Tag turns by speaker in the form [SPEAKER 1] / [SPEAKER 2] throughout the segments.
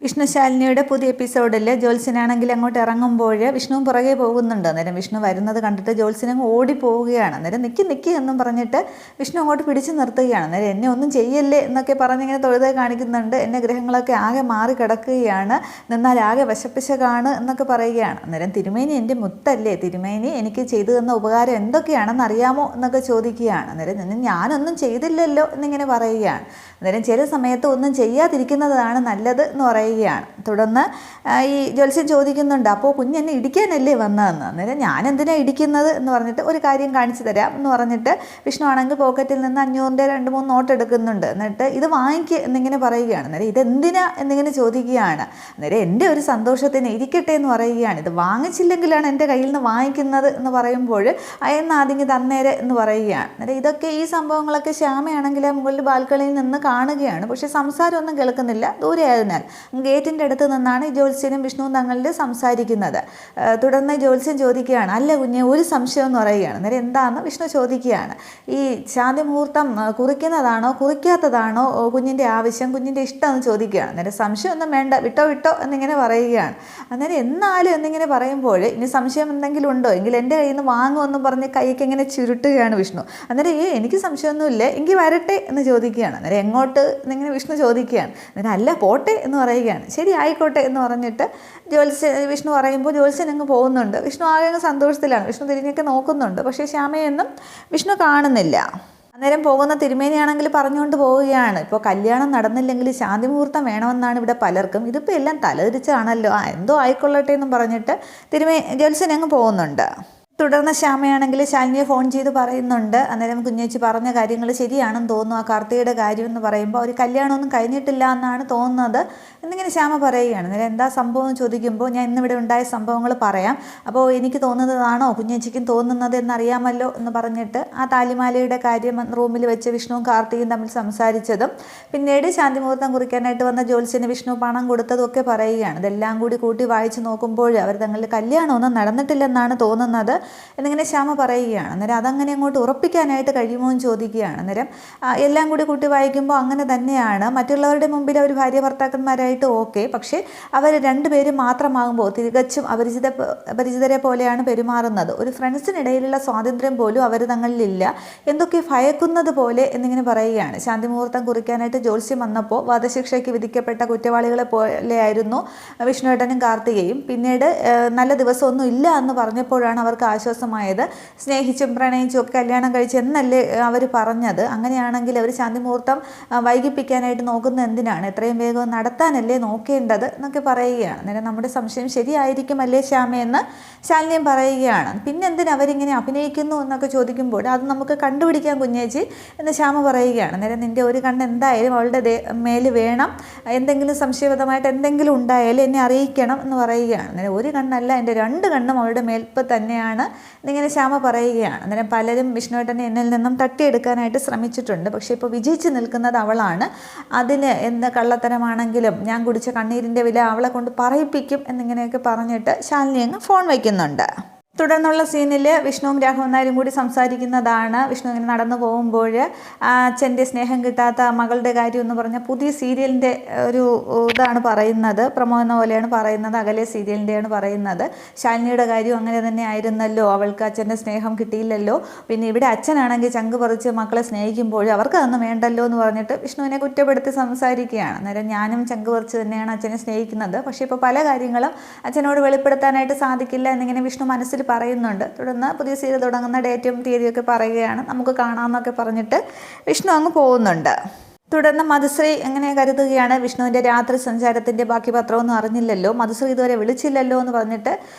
[SPEAKER 1] വിഷ്ണുശാലിനിയുടെ പുതിയ എപ്പിസോഡിൽ ജ്യോത്സ്യനാണെങ്കിൽ അങ്ങോട്ട് ഇറങ്ങുമ്പോൾ വിഷ്ണുവും പുറകെ പോകുന്നുണ്ട്. അന്നേരം വിഷ്ണു വരുന്നത് കണ്ടിട്ട് ജ്യോത്സ്യനങ്ങ് ഓടിപ്പോവുകയാണ്. അന്നേരം നിൽക്കി എന്നും പറഞ്ഞിട്ട് വിഷ്ണു അങ്ങോട്ട് പിടിച്ചു നിർത്തുകയാണ്. അന്നേരം എന്നെ ഒന്നും ചെയ്യല്ലേ എന്നൊക്കെ പറഞ്ഞിങ്ങനെ തൊഴുതെ കാണിക്കുന്നുണ്ട്. എന്നെ ഗ്രഹങ്ങളൊക്കെ ആകെ മാറി കിടക്കുകയാണ്, നിന്നാൽ ആകെ വശപ്പിശകാണ് എന്നൊക്കെ പറയുകയാണ്. അന്നേരം തിരുമേനി എൻ്റെ മുത്തല്ലേ, തിരുമേനി എനിക്ക് ചെയ്തു തന്ന ഉപകാരം എന്തൊക്കെയാണെന്ന് അറിയാമോ എന്നൊക്കെ ചോദിക്കുകയാണ്. അന്നേരം ഞാനൊന്നും ചെയ്തില്ലല്ലോ എന്നിങ്ങനെ പറയുകയാണ്. അന്നേരം ചില സമയത്ത് ഒന്നും ചെയ്യാതിരിക്കുന്നതാണ് നല്ലത് എന്ന് പറയുകയാണ്. തുടർന്ന് ഈ ജ്യോത്സ്യൻ ചോദിക്കുന്നുണ്ട്, അപ്പോൾ കുഞ്ഞെന്നെ ഇടിക്കാനല്ലേ വന്നതെന്ന്. അന്നേരം ഞാൻ എന്തിനാ ഇടിക്കുന്നത് എന്ന് പറഞ്ഞിട്ട് ഒരു കാര്യം കാണിച്ചു തരാം എന്ന് പറഞ്ഞിട്ട് വിഷ്ണു ആണെങ്കിൽ പോക്കറ്റിൽ നിന്ന് 500-ൻ്റെ 2-3 നോട്ട് എടുക്കുന്നുണ്ട്. എന്നിട്ട് ഇത് വാങ്ങിക്കുക എന്നിങ്ങനെ പറയുകയാണ്. അന്നേരം ഇതെന്തിനാ എന്നിങ്ങനെ ചോദിക്കുകയാണ്. അന്നേരം എൻ്റെ ഒരു സന്തോഷത്തിന് ഇരിക്കട്ടെ എന്ന് പറയുകയാണ്. ഇത് വാങ്ങിച്ചില്ലെങ്കിലാണ് എൻ്റെ കയ്യിൽ നിന്ന് വാങ്ങിക്കുന്നത് എന്ന് പറയുമ്പോൾ എന്നാദ്യം തന്നേരെ എന്ന് പറയുകയാണ്. അന്നേരം ഇതൊക്കെ ഈ സംഭവങ്ങളൊക്കെ ശ്യാമയാണെങ്കിൽ മുകളിൽ ബാൽക്കണിയിൽ നിന്ന് കാണുകയാണ്. പക്ഷേ സംസാരമൊന്നും കേൾക്കുന്നില്ല, ദൂരെ ആയതിനാൽ. ഗേറ്റിൻ്റെ അടുത്ത് നിന്നാണ് ജ്യോത്സ്യനും വിഷ്ണുവും തങ്ങളിൽ സംസാരിക്കുന്നത്. തുടർന്ന് ജ്യോത്സ്യൻ ചോദിക്കുകയാണ്, അല്ല കുഞ്ഞെ ഒരു സംശയം എന്ന് പറയുകയാണ്. അന്നേരം എന്താണെന്ന് വിഷ്ണു ചോദിക്കുകയാണ്. ഈ ശാന്തി മുഹൂർത്തം കുറിക്കുന്നതാണോ കുറിക്കാത്തതാണോ കുഞ്ഞിൻ്റെ ആവശ്യം, കുഞ്ഞിൻ്റെ ഇഷ്ടം എന്ന് ചോദിക്കുകയാണ്. അന്നേരം സംശയമൊന്നും വേണ്ട, വിട്ടോ എന്നിങ്ങനെ പറയുകയാണ്. അന്നേരം എന്നാലും എന്നിങ്ങനെ പറയുമ്പോൾ ഇനി സംശയം എന്തെങ്കിലും ഉണ്ടോ എങ്കിൽ എൻ്റെ കയ്യിൽ നിന്ന് വാങ്ങുമെന്നും പറഞ്ഞ് കൈക്ക് ഇങ്ങനെ ചുരുട്ടുകയാണ് വിഷ്ണു. അന്നേരം എനിക്ക് സംശയമൊന്നുമില്ല, എങ്കിൽ വരട്ടെ എന്ന് ചോദിക്കുകയാണ്. അന്നേരം എങ്ങോട്ട് എന്നിങ്ങനെ വിഷ്ണു ചോദിക്കുകയാണ്. അന്നേരം അല്ല പോട്ടെ എന്ന് പറയുകയാണ്. ശരി ആയിക്കോട്ടെ എന്ന് പറഞ്ഞിട്ട് വിഷ്ണു പറയുമ്പോൾ ജ്യോത്സ്യൻ അങ്ങ് പോകുന്നുണ്ട്. വിഷ്ണു ആകെ അങ്ങ് സന്തോഷത്തിലാണ്. വിഷ്ണു തിരിഞ്ഞൊക്കെ നോക്കുന്നുണ്ട്, പക്ഷേ ശ്യാമയൊന്നും വിഷ്ണു കാണുന്നില്ല. അന്നേരം പോകുന്ന തിരുമേനിയാണെങ്കിൽ പറഞ്ഞുകൊണ്ട് പോവുകയാണ്, ഇപ്പോൾ കല്യാണം നടന്നില്ലെങ്കിൽ ശാന്തി മുഹൂർത്തം വേണമെന്നാണ് ഇവിടെ പലർക്കും, ഇതിപ്പോൾ എല്ലാം തലതിരിച്ചാണല്ലോ, എന്തോ ആയിക്കൊള്ളട്ടെ എന്നും പറഞ്ഞിട്ട് ജ്യോത്സ്യൻ അങ്ങ് പോകുന്നുണ്ട്. തുടർന്ന് ശ്യാമയാണെങ്കിൽ ശാലിനിയെ ഫോൺ ചെയ്ത് പറയുന്നുണ്ട്. അന്നേരം കുഞ്ഞേച്ചി പറഞ്ഞ കാര്യങ്ങൾ ശരിയാണെന്ന് തോന്നുന്നു. ആ കാർത്തികയുടെ കാര്യം എന്ന് പറയുമ്പോൾ അവർ കല്യാണമൊന്നും കഴിഞ്ഞിട്ടില്ല എന്നാണ് തോന്നുന്നത് എന്നിങ്ങനെ ശ്യാമ പറയുകയാണ്. അന്നേരം എന്താ സംഭവം എന്ന് ചോദിക്കുമ്പോൾ ഞാൻ ഇന്നിവിടെ ഉണ്ടായ സംഭവങ്ങൾ പറയാം, അപ്പോൾ എനിക്ക് തോന്നുന്നതാണോ കുഞ്ഞേച്ചിക്കും തോന്നുന്നത് എന്നറിയാമല്ലോ എന്ന് പറഞ്ഞിട്ട് ആ താലിമാലയുടെ കാര്യം റൂമിൽ വെച്ച് വിഷ്ണുവും കാർത്തികയും തമ്മിൽ സംസാരിച്ചതും പിന്നീട് ശാന്തി മുഹൂർത്തം കുറിക്കാനായിട്ട് വന്ന ജ്യോത്സ്യന് വിഷ്ണു പണം കൊടുത്തതും ഒക്കെ പറയുകയാണ്. ഇതെല്ലാം കൂട്ടി വായിച്ച് നോക്കുമ്പോൾ അവർ തങ്ങളിൽ കല്യാണമൊന്നും നടന്നിട്ടില്ലെന്നാണ് തോന്നുന്നത് എന്നിങ്ങനെ ശ്യാമ പറയുകയാണ്. അന്നേരം അതങ്ങനെ അങ്ങോട്ട് ഉറപ്പിക്കാനായിട്ട് കഴിയുമോ എന്ന് ചോദിക്കുകയാണ്. അന്നേരം എല്ലാം കൂട്ടി വായിക്കുമ്പോൾ അങ്ങനെ തന്നെയാണ്. മറ്റുള്ളവരുടെ മുമ്പിൽ അവർ ഭാര്യ ഭർത്താക്കന്മാരായിട്ട് ഓക്കെ, പക്ഷേ അവർ രണ്ടുപേരും മാത്രമാകുമ്പോൾ തികച്ചും അപരിചിതരെ പോലെയാണ് പെരുമാറുന്നത്. ഒരു ഫ്രണ്ട്സിനിടയിലുള്ള സ്വാതന്ത്ര്യം പോലും അവർ തങ്ങളിലില്ല, എന്തൊക്കെ ഭയക്കുന്നത് പോലെ എന്നിങ്ങനെ പറയുകയാണ്. ശാന്തി മുഹൂർത്തം കുറിക്കാനായിട്ട് ജ്യോത്സ്യം വന്നപ്പോൾ വധശിക്ഷയ്ക്ക് വിധിക്കപ്പെട്ട കുറ്റവാളികളെ പോലെയായിരുന്നു വിഷ്ണുവേട്ടനും കാർത്തികയും. പിന്നീട് നല്ല ദിവസമൊന്നും ഇല്ല എന്ന് പറഞ്ഞപ്പോഴാണ് അവർക്ക് ആശ്വാസമായത്. സ്നേഹിച്ചും പ്രണയിച്ചും ഒക്കെ കല്യാണം കഴിച്ച് എന്നല്ലേ അവർ പറഞ്ഞത്. അങ്ങനെയാണെങ്കിൽ അവർ ശാന്തി മുഹൂർത്തം വൈകിപ്പിക്കാനായിട്ട് നോക്കുന്നത് എന്തിനാണ്, എത്രയും വേഗം നടത്താനല്ലേ നോക്കേണ്ടത് എന്നൊക്കെ പറയുകയാണ്. അന്നേരം നമ്മുടെ സംശയം ശരിയായിരിക്കുമല്ലേ ശ്യാമയെന്ന് ശാലിനിയും പറയുകയാണ്. പിന്നെ എന്തിനാ അവരിങ്ങനെ അഭിനയിക്കുന്നു എന്നൊക്കെ ചോദിക്കുമ്പോൾ അത് നമുക്ക് കണ്ടുപിടിക്കാൻ കുഞ്ഞേച്ചി എന്ന് ശ്യാമ പറയുകയാണ്. അന്നേരം നിൻ്റെ ഒരു കണ്ണ് എന്തായാലും അവളുടെ മേൽ വേണം, എന്തെങ്കിലും സംശയബദ്ധമായിട്ട് എന്തെങ്കിലും ഉണ്ടായാലും എന്നെ അറിയിക്കണം എന്ന് പറയുകയാണ്. അന്നേരം ഒരു കണ്ണല്ല, എൻ്റെ 2 കണ്ണും അവളുടെ മേൽപ്പ് തന്നെയാണ് എന്നിങ്ങനെ ശ്യാമ പറയുകയാണ്. അന്നേരം പലരും വിഷ്ണുവേട്ടനെ എന്നിൽ നിന്നും തട്ടിയെടുക്കാനായിട്ട് ശ്രമിച്ചിട്ടുണ്ട്, പക്ഷേ ഇപ്പോൾ വിജയിച്ച് നിൽക്കുന്നത് അവളാണ്. അതിന് എന്ത് കള്ളത്തരമാണെങ്കിലും ഞാൻ കുടിച്ച കണ്ണീരിൻ്റെ വില അവളെ കൊണ്ട് പറയിപ്പിക്കും എന്നിങ്ങനെയൊക്കെ പറഞ്ഞിട്ട് ശാലിനി അങ്ങ് ഫോൺ വയ്ക്കുന്നുണ്ട്. തുടർന്നുള്ള സീനിൽ വിഷ്ണുവും രാഘവൻ നായരും കൂടി സംസാരിക്കുന്നതാണ്. വിഷ്ണു ഇങ്ങനെ നടന്നു പോകുമ്പോൾ അച്ഛൻ്റെ സ്നേഹം കിട്ടാത്ത മകളുടെ കാര്യം എന്ന് പറഞ്ഞാൽ പുതിയ സീരിയലിൻ്റെ ഒരു ഇതാണ് പറയുന്നത്, പ്രമോ എന്ന പോലെയാണ് പറയുന്നത്, അകലെ സീരിയലിൻ്റെയാണ് പറയുന്നത്. ശാലിനിയുടെ കാര്യം അങ്ങനെ തന്നെ ആയിരുന്നല്ലോ, അവൾക്ക് അച്ഛൻ്റെ സ്നേഹം കിട്ടിയില്ലല്ലോ, പിന്നെ ഇവിടെ അച്ഛനാണെങ്കിൽ ചങ്ക് പറിച്ച് മക്കളെ സ്നേഹിക്കുമ്പോൾ അവർക്ക് അതൊന്നും വേണ്ടല്ലോ എന്ന് പറഞ്ഞിട്ട് വിഷ്ണുവിനെ കുറ്റപ്പെടുത്തി സംസാരിക്കുകയാണ്. അന്നേരം ഞാനും ചങ്ക് പറിച്ച് തന്നെയാണ് അച്ഛനെ സ്നേഹിക്കുന്നത്, പക്ഷേ ഇപ്പോൾ പല കാര്യങ്ങളും അച്ഛനോട് വെളിപ്പെടുത്താനായിട്ട് സാധിക്കില്ല എന്നിങ്ങനെ വിഷ്ണു മനസ്സിൽ പറയുന്നുണ്ട്. തുടർന്ന് പുതിയ സീരിയൽ തുടങ്ങുന്ന ഡേറ്റും തീയതിയൊക്കെ പറയുകയാണ്, നമുക്ക് കാണാമെന്നൊക്കെ പറഞ്ഞിട്ട് വിഷ്ണു അങ്ങ് പോകുന്നുണ്ട്. തുടർന്ന് മധുശ്രീ എങ്ങനെ കരുതുകയാണ്, വിഷ്ണുവിൻ്റെ രാത്രി സഞ്ചാരത്തിൻ്റെ ബാക്കി പത്രമൊന്നും അറിഞ്ഞില്ലല്ലോ, മധുശ്രീ ഇതുവരെ വിളിച്ചില്ലല്ലോ എന്ന് പറഞ്ഞിട്ട്,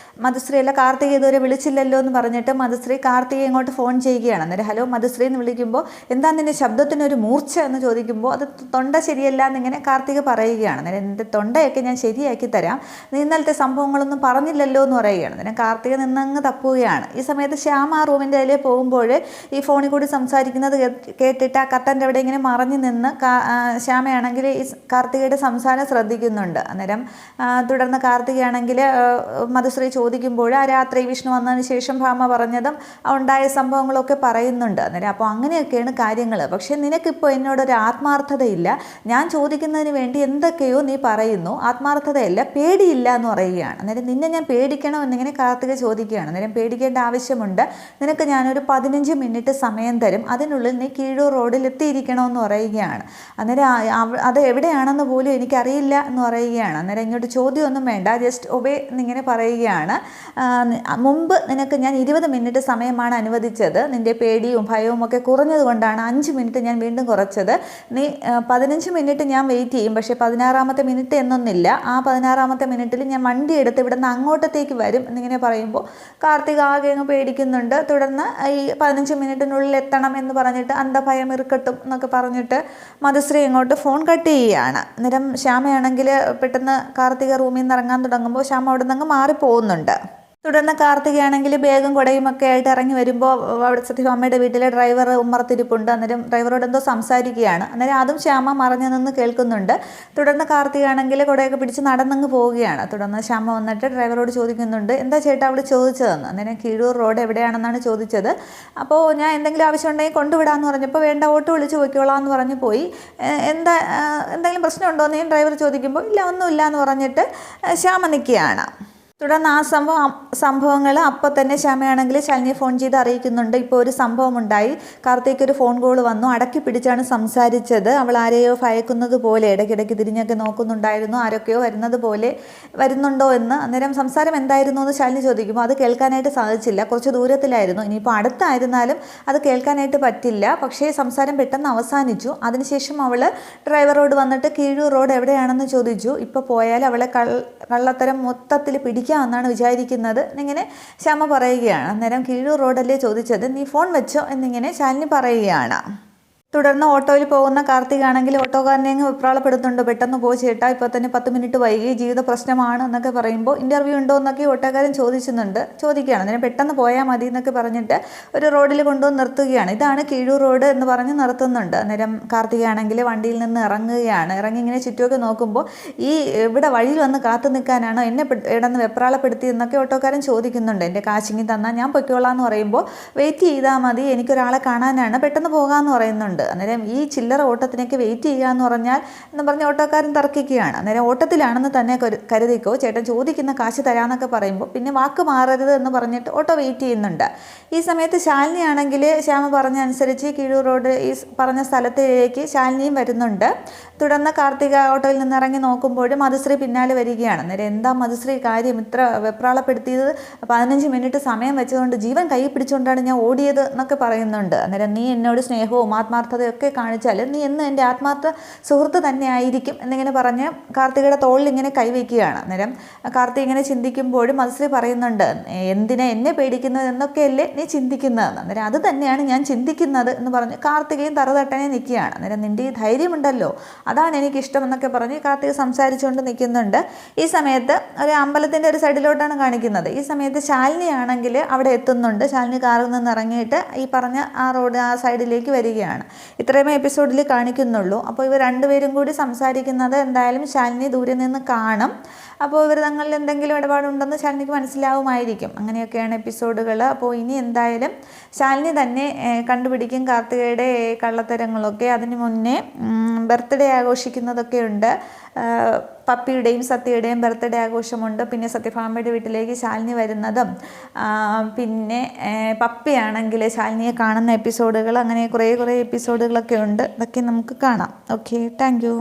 [SPEAKER 1] മധുശ്രീയല്ല കാർത്തിക ഇതുവരെ വിളിച്ചില്ലല്ലോ എന്ന് പറഞ്ഞിട്ട് മധുശ്രീ കാർത്തികയെ ഇങ്ങോട്ട് ഫോൺ ചെയ്യുകയാണ്. അന്നേരം ഹലോ മധുശ്രീ എന്ന് വിളിക്കുമ്പോൾ എന്താ നിൻ്റെ ശബ്ദത്തിനൊരു മൂർച്ച എന്ന് ചോദിക്കുമ്പോൾ അത് തൊണ്ട ശരിയല്ല എന്നിങ്ങനെ കാർത്തിക പറയുകയാണ്. അന്നേരം എൻ്റെ തൊണ്ടയൊക്കെ ഞാൻ ശരിയാക്കി തരാം, നീ ഇന്നലത്തെ സംഭവങ്ങളൊന്നും പറഞ്ഞില്ലല്ലോ എന്ന് പറയുകയാണ്. അന്നേരം കാർത്തിക നിന്നങ്ങ് തപ്പുകയാണ്. ഈ സമയത്ത് ശ്യാമ ആ റൂമിൻ്റെ അതിലേ പോകുമ്പോൾ ഈ ഫോണിൽ കൂടി സംസാരിക്കുന്നത് കേട്ടിട്ട് ആ കട്ടൻ്റെ അവിടെ ഇങ്ങനെ മറഞ്ഞു നിന്ന് ശ്യാമയാണെങ്കിൽ ഈ കാർത്തികയുടെ സംസാരം ശ്രദ്ധിക്കുന്നുണ്ട്. അന്നേരം തുടർന്ന് കാർത്തികയാണെങ്കിൽ മധുശ്രീ ചോദിക്കുമ്പോൾ ആ രാത്രി വിഷ്ണു വന്നതിന് ശേഷം ഭാമ പറഞ്ഞതും ഉണ്ടായ സംഭവങ്ങളൊക്കെ പറയുന്നുണ്ട്. അന്നേരം അപ്പോൾ അങ്ങനെയൊക്കെയാണ് കാര്യങ്ങൾ. പക്ഷേ നിനക്കിപ്പോൾ എന്നോടൊരു ആത്മാർത്ഥതയില്ല, ഞാൻ ചോദിക്കുന്നതിന് വേണ്ടി എന്തൊക്കെയോ നീ പറയുന്നു, ആത്മാർത്ഥതയല്ല, പേടിയില്ല എന്ന് പറയുകയാണ്. അന്നേരം നിന്നെ ഞാൻ പേടിക്കണോ എന്നിങ്ങനെ കാർത്തിക ചോദിക്കുകയാണ്. അന്നേരം പേടിക്കേണ്ട ആവശ്യമുണ്ട്, നിനക്ക് ഞാനൊരു 15 മിനിറ്റ് സമയം തരും, അതിനുള്ളിൽ നീ കീഴൂർ റോഡിൽ എത്തിയിരിക്കണമെന്ന് പറയുകയാണ്. അന്നേരം അത് എവിടെയാണെന്ന് പോലും എനിക്കറിയില്ല എന്ന് പറയുകയാണ്. അന്നേരം ഇങ്ങോട്ട് ചോദ്യമൊന്നും വേണ്ട, ജസ്റ്റ് ഒബേ എന്നിങ്ങനെ പറയുകയാണ്. മുമ്പ് നിനക്ക് ഞാൻ 20 മിനിറ്റ് സമയമാണ് അനുവദിച്ചത്, നിൻ്റെ പേടിയും ഭയവും ഒക്കെ കുറഞ്ഞത് കൊണ്ടാണ് 5 മിനിറ്റ് ഞാൻ വീണ്ടും കുറച്ചത്. നീ 15 മിനിറ്റ് ഞാൻ വെയിറ്റ് ചെയ്യും, പക്ഷേ 16ാമത്തെ മിനിറ്റ് എന്നൊന്നില്ല, ആ 16ാമത്തെ മിനിറ്റിൽ ഞാൻ വണ്ടി എടുത്ത് ഇവിടെ നിന്ന് അങ്ങോട്ടത്തേക്ക് വരും എന്നിങ്ങനെ പറയുമ്പോൾ കാർത്തിക ആകെ അങ്ങ് പേടിക്കുന്നുണ്ട്. തുടർന്ന് ഈ 15 മിനിറ്റിനുള്ളിൽ എത്തണം എന്ന് പറഞ്ഞിട്ട് അന്ധഭയം ഇറുക്കട്ടും എന്നൊക്കെ പറഞ്ഞിട്ട് മധുശ്രീ ഇങ്ങോട്ട് ഫോൺ കട്ട് ചെയ്യുകയാണ്. അന്നേരം ശ്യാമയാണെങ്കിൽ പെട്ടെന്ന് കാർത്തിക റൂമിൽ നിന്ന് ഇറങ്ങാൻ തുടങ്ങുമ്പോൾ ശ്യാമ അവിടെ നിന്ന് മാറിപ്പോകുന്നുണ്ട്. തുടർന്ന് കാർത്തികയാണെങ്കിൽ ബാഗും കുടയും ഒക്കെ ആയിട്ട് ഇറങ്ങി വരുമ്പോൾ അവിടെ സത്യഭാമയുടെ വീട്ടിലെ ഡ്രൈവർ ഉമ്മറത്തിരിപ്പുണ്ട്. അന്നേരം ഡ്രൈവറോട് എന്തോ സംസാരിക്കുകയാണ്. അന്നേരം അതും ശ്യാമ മറഞ്ഞു നിന്ന് കേൾക്കുന്നുണ്ട്. തുടർന്ന് കാർത്തികയാണെങ്കിൽ കുടയൊക്കെ പിടിച്ച് നടന്നങ്ങ് പോവുകയാണ്. തുടർന്ന് ശ്യാമ വന്നിട്ട് ഡ്രൈവറോട് ചോദിക്കുന്നുണ്ട്, എന്താ ചേട്ടാ അവിടെ ചോദിച്ചതെന്ന്. അന്നേരം കീഴൂർ റോഡ് എവിടെയാണെന്നാണ് ചോദിച്ചത്. അപ്പോൾ ഞാൻ എന്തെങ്കിലും ആവശ്യമുണ്ടെങ്കിൽ കൊണ്ടുവിടാമെന്ന് പറഞ്ഞപ്പോൾ വേണ്ട, ഓട്ടോ വിളിച്ച് പോയിക്കോളാം എന്ന് പറഞ്ഞ് പോയി. എന്തെങ്കിലും പ്രശ്നമുണ്ടോ എന്ന് ഡ്രൈവർ ചോദിക്കുമ്പോൾ ഇല്ല, ഒന്നുമില്ല എന്ന് പറഞ്ഞിട്ട് ശ്യാമ നിൽക്കുകയാണ്. തുടർന്ന് ആ സംഭവങ്ങൾ അപ്പോൾ തന്നെ ശ്യാമയാണെങ്കിൽ ശാലിനിയെ ഫോൺ ചെയ്ത് അറിയിക്കുന്നുണ്ട്. ഇപ്പോൾ ഒരു സംഭവം ഉണ്ടായി, കാർത്തിക് ഒരു ഫോൺ കോൾ വന്നു, അടക്കി പിടിച്ചാണ് സംസാരിച്ചത്, അവൾ ആരെയോ ഭയക്കുന്നത് പോലെ ഇടയ്ക്കിടയ്ക്ക് തിരിഞ്ഞൊക്കെ നോക്കുന്നുണ്ടായിരുന്നു, ആരൊക്കെയോ വരുന്നുണ്ടോ എന്ന്. അന്നേരം സംസാരം എന്തായിരുന്നു എന്ന് ശാലിനി ചോദിക്കുമ്പോൾ അത് കേൾക്കാനായിട്ട് സാധിച്ചില്ല, കുറച്ച് ദൂരത്തിലായിരുന്നു, ഇനിയിപ്പോൾ അടുത്തായിരുന്നാലും അത് കേൾക്കാനായിട്ട് പറ്റില്ല, പക്ഷേ സംസാരം പെട്ടെന്ന് അവസാനിച്ചു. അതിനുശേഷം അവൾ ഡ്രൈവറോട് വന്നിട്ട് കീഴൂർ റോഡ് എവിടെയാണെന്ന് ചോദിച്ചു. ഇപ്പോൾ പോയാൽ അവളെ കള്ളത്തരം മൊത്തത്തിൽ പിടിക്കാൻ എന്നാണ് വിചാരിക്കുന്നത് എന്നിങ്ങനെ ശ്യാമ പറയുകയാണ്. അന്നേരം കീഴൂർ റോഡല്ലേ ചോദിച്ചത്, നീ ഫോൺ വെച്ചോ എന്നിങ്ങനെ ശാലിനി പറയുകയാണ്. തുടർന്ന് ഓട്ടോയിൽ പോകുന്ന കാർത്തികാണെങ്കിൽ ഓട്ടോക്കാരനെ അങ്ങ് വെപ്രാളപ്പെടുത്തുന്നുണ്ട്, പെട്ടെന്ന് പോയി ചേട്ടാ, ഇപ്പോൾ തന്നെ 10 മിനിറ്റ് വൈകി, ജീവിത പ്രശ്നമാണ് എന്നൊക്കെ പറയുമ്പോൾ ഇൻ്റർവ്യൂ ഉണ്ടോ എന്നൊക്കെ ഓട്ടോക്കാരൻ ചോദിക്കുകയാണ്. അന്നേരം പെട്ടെന്ന് പോയാൽ മതി എന്നൊക്കെ പറഞ്ഞിട്ട് ഒരു റോഡിൽ കൊണ്ടുവന്ന് നിർത്തുകയാണ്. ഇതാണ് കീഴൂർ റോഡ് എന്ന് പറഞ്ഞ് നിർത്തുന്നുണ്ട്. അന്നേരം കാർത്തികയാണെങ്കിൽ വണ്ടിയിൽ നിന്ന് ഇറങ്ങുകയാണ്. ഇറങ്ങി ഇങ്ങനെ ചുറ്റുമൊക്കെ നോക്കുമ്പോൾ ഈ ഇവിടെ വഴിയിൽ വന്ന് കാത്തു നിൽക്കാനാണോ എന്നെ ഇടന്ന് വെപ്രാളപ്പെടുത്തിയെന്നൊക്കെ ഓട്ടോക്കാരൻ ചോദിക്കുന്നുണ്ട്. എൻ്റെ കാശിങ്ങി തന്നാൽ ഞാൻ പൊയ്ക്കോളാം എന്ന് പറയുമ്പോൾ വെയിറ്റ് ചെയ്താൽ മതി, എനിക്കൊരാളെ കാണാനാണ്, പെട്ടെന്ന് പോകാമെന്ന് പറയുന്നുണ്ട്. അന്നേരം ഈ ചില്ലറ ഓട്ടത്തിനൊക്കെ വെയിറ്റ് ചെയ്യുക എന്ന് പറഞ്ഞ് ഓട്ടോക്കാരൻ തർക്കിക്കുകയാണ്. അന്നേരം ഓട്ടത്തിലാണെന്ന് തന്നെ കരുതിക്കോ, ചേട്ടൻ ചോദിക്കുന്ന കാശ് തരാമെന്നൊക്കെ പറയുമ്പോൾ പിന്നെ വാക്ക് മാറരുത് എന്ന് പറഞ്ഞിട്ട് ഓട്ടോ വെയിറ്റ് ചെയ്യുന്നുണ്ട്. ഈ സമയത്ത് ശാലിനിയാണെങ്കിൽ ശ്യാമ പറഞ്ഞ അനുസരിച്ച് കീഴൂർ റോഡ് ഈ പറഞ്ഞ സ്ഥലത്തിലേക്ക് ശാലിനിയും വരുന്നുണ്ട്. തുടർന്ന് കാർത്തിക ഓട്ടോയിൽ നിന്ന് ഇറങ്ങി നോക്കുമ്പോഴും മധുശ്രീ പിന്നാലെ വരികയാണ്. അന്നേരം എന്താ മധുശ്രീ കാര്യം, ഇത്ര വെപ്രാളപ്പെടുത്തിയത്, 15 മിനിറ്റ് സമയം വെച്ചതുകൊണ്ട് ജീവൻ കൈ പിടിച്ചുകൊണ്ടാണ് ഞാൻ ഓടിയത് എന്നൊക്കെ പറയുന്നുണ്ട്. അന്നേരം നീ എന്നോട് സ്നേഹവും ആത്മാർത്ഥതയൊക്കെ കാണിച്ചാൽ നീ എന്ന് എൻ്റെ ആത്മാർത്ഥ സുഹൃത്ത് തന്നെ ആയിരിക്കും എന്നിങ്ങനെ പറഞ്ഞ് കാർത്തികയുടെ തോളിൽ ഇങ്ങനെ കൈവയ്ക്കുകയാണ്. അന്നേരം കാർത്തിക ഇങ്ങനെ ചിന്തിക്കുമ്പോഴും മധുശ്രീ പറയുന്നുണ്ട്, എന്തിനാ എന്നെ പേടിക്കുന്നത് എന്നൊക്കെയല്ലേ നീ ചിന്തിക്കുന്നതെന്ന്. അന്നേരം അത് തന്നെയാണ് ഞാൻ ചിന്തിക്കുന്നത് എന്ന് പറഞ്ഞ് കാർത്തികയും തറതട്ടനെ നിൽക്കുകയാണ്. അന്നേരം നിൻ്റെ ഈ ധൈര്യമുണ്ടല്ലോ, അതാണ് എനിക്കിഷ്ടം എന്നൊക്കെ പറഞ്ഞ് കാർത്തിക സംസാരിച്ചുകൊണ്ട് നിൽക്കുന്നുണ്ട്. ഈ സമയത്ത് ഒരു അമ്പലത്തിൻ്റെ ഒരു സൈഡിലോട്ടാണ് കാണിക്കുന്നത്. ഈ സമയത്ത് ശാലിനി ആണെങ്കിൽ അവിടെ എത്തുന്നുണ്ട്. ശാലിനി കാറിൽ നിന്ന് ഇറങ്ങിയിട്ട് ഈ പറഞ്ഞ ആ റോഡ് ആ സൈഡിലേക്ക് വരികയാണ്. ഇത്രയുമേ എപ്പിസോഡിൽ കാണിക്കുന്നുള്ളൂ. അപ്പോൾ ഇവർ രണ്ടുപേരും കൂടി സംസാരിക്കുന്നത് എന്തായാലും ശാലിനി ദൂരെ നിന്ന് കാണും. അപ്പോൾ ഇവർ തങ്ങളിൽ എന്തെങ്കിലും ഇടപാടുണ്ടെന്ന് ശാലിനിക്ക് മനസ്സിലാവുമായിരിക്കും. അങ്ങനെയൊക്കെയാണ് എപ്പിസോഡുകൾ. അപ്പോൾ ഇനി എന്തായാലും ശാലിനി തന്നെ കണ്ടുപിടിക്കും കാർത്തികയുടെ കള്ളത്തരങ്ങളൊക്കെ. അതിന് മുന്നേ ബർത്ത്ഡേ ആഘോഷിക്കുന്നതൊക്കെ ഉണ്ട്. പപ്പിയുടെയും സത്യയുടെയും ബർത്ത്ഡേ ആഘോഷമുണ്ട്. പിന്നെ സത്യഭാമയുടെ വീട്ടിലേക്ക് ശാലിനി വരുന്നതും, പിന്നെ പപ്പിയാണെങ്കിൽ ശാലിനിയെ കാണുന്ന എപ്പിസോഡുകൾ, അങ്ങനെ കുറേ എപ്പിസോഡുകളൊക്കെ ഉണ്ട്. അതൊക്കെ നമുക്ക് കാണാം. Okay, thank you.